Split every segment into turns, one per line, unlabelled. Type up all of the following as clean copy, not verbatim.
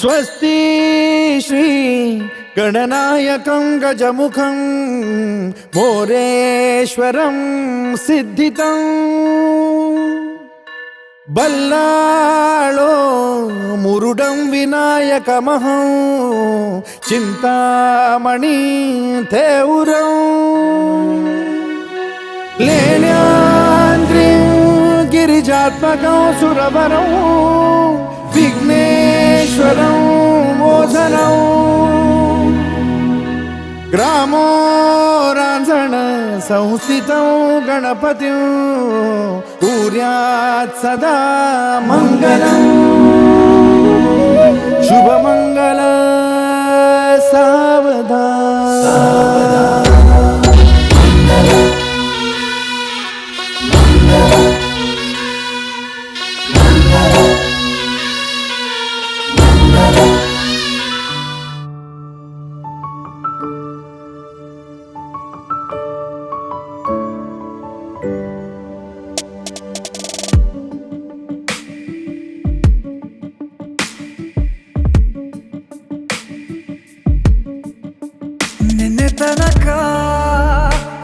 ಸ್ವಸ್ತಿ ಶ್ರೀ ಗಣನಾಯಕಂ ಗಜಮುಖಂ ಮೋರೇಶ್ವರಂ ಸಿದ್ಧಿತಂ ಬಲ್ಲಾಳೋ ಮುರುಡಂ ವಿನಾಯಕಮಹಂ ಚಿಂತಾಮಣಿ ತೇವುರಂ ಲೇಣ್ಯಾಂದ್ರಿಂ ಗಿರಿಜಾತ್ಮಕಂ ಸುರವರಂ ವಿಘ್ನೇಶ್ವರಂ ಮೋಚನಂ ಗ್ರಾಮೋ ರಾಂಝಣ ಸಂಸ್ಥಿತಂ ಗಣಪತಿಂ ಕುರ್ಯಾತ್ ಸದಾ ಮಂಗಲಂ ಶುಭ ಮಂಗಲ ಸಾವಧಾನ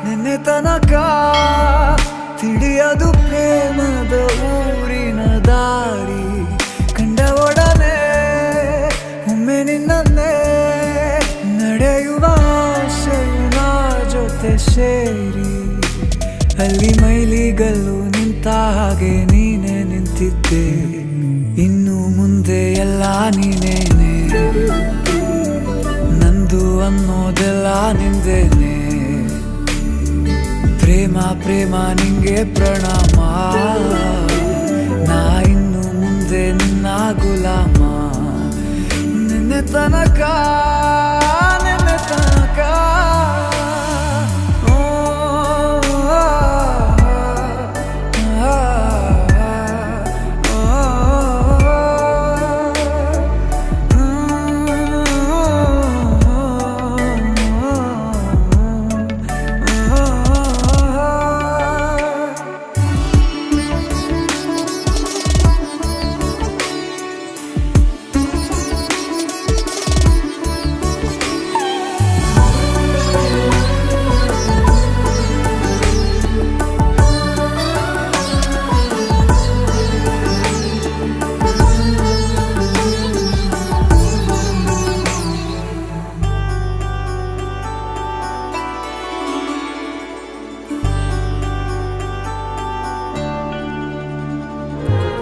ನಿನ್ನೆ ತನಕ ತಿಳಿಯದು ಪ್ರೇಮದ ಊರಿನ ದಾರಿ ಕಂಡ ಒಡನೆ ಒಮ್ಮೆ ನಿನ್ನೇ ನಡೆಯುವ ಆಸೆಯ ಜೊತೆ ಸೇರಿ ಅಲ್ಲಿ ಮೈಲಿಗಲ್ಲು ನಿಂತ ಹಾಗೆ ನೀನೆ ನಿಂತಿದ್ದೆ ಇನ್ನು ಮುಂದೆ ಎಲ್ಲ ನೀನೇನೆ ನಂದು ಅನ್ನೋದೆಲ್ಲ ನಿಂದೇನೆ ಪ್ರೇಮ ಪ್ರೇಮ ನಿಂಗೆ ಪ್ರಣಾಮ ನಾ ಇನ್ನು ಮುಂದೆ ನಿನ್ನ ಗುಲಾಮ ನಿನ್ನೆ ತನಕ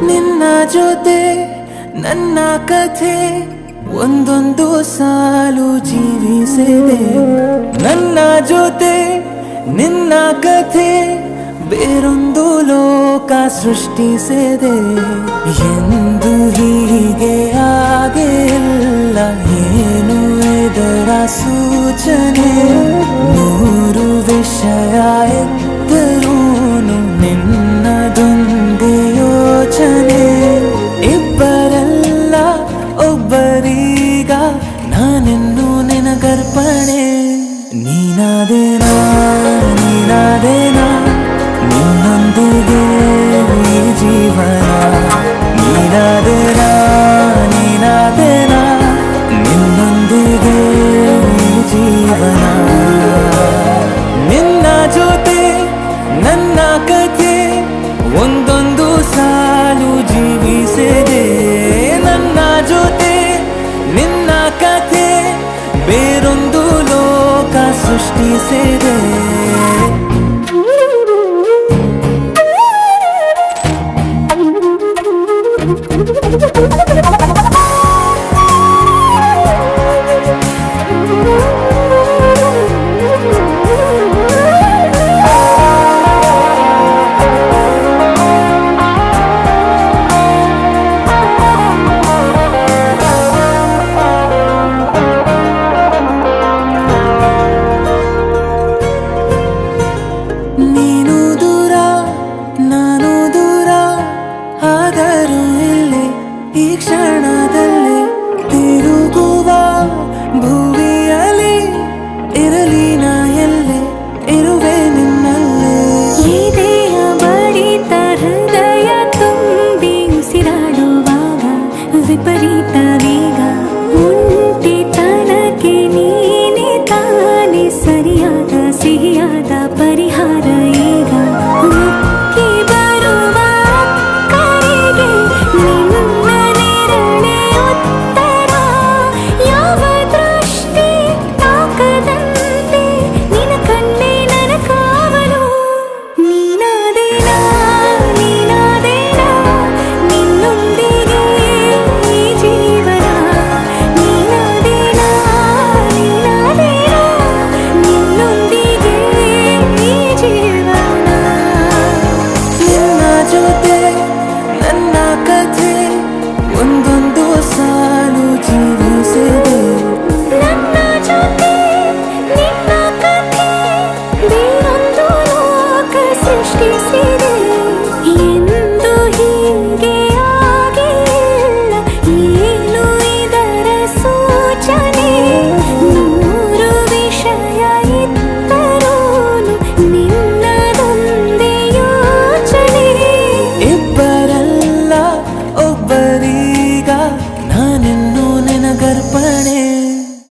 ನಿನ್ನ ಜೊತೆ ನನ್ನ ಕಥೆ ಒಂದೊಂದು ಸಾಲು ಜೀವಿಸಿದೆ ನನ್ನ ಜೊತೆ ನಿನ್ನ ಕಥೆ ಬೇರೊಂದು ಲೋಕ ಸೃಷ್ಟಿಸಿದೆ ಎಂದು ಹೀಗೆ ಆಗಿಲ್ಲ ಏನು ಇದರ ಸೂಚನೆ ನೂರು ವಿಷಯ ಎತ್ತರೂನು ನಿನ್ನದೊಂದೇ ಯೋಚನೆ ಇಬ್ಬರಲ್ಲ ಒಬ್ಬರೀಗ ನಾನೆನ್ನು ನಿನಗರ್ಪಣೆ ನೀನಾದೇನಾ ನಿನ್ನೊಂದಿಗೆ ಈ ಜೀವನ ನೀನಾದೇನಾ ನಿನ್ನೊಂದಿಗೆ ಈ ಜೀವನ ನಿನ್ನ ಜೊತೆ ನನ್ನ ಕಥೆ ಒಂದೊಂದು ಸಾಲು ಜೀವಿಸಿದೆ ನನ್ನ ಜೊತೆ ನಿನ್ನ ಕಥೆ ಬೇರೊಂದು ಲೋಕ ಸೃಷ್ಟಿಸಿದೆ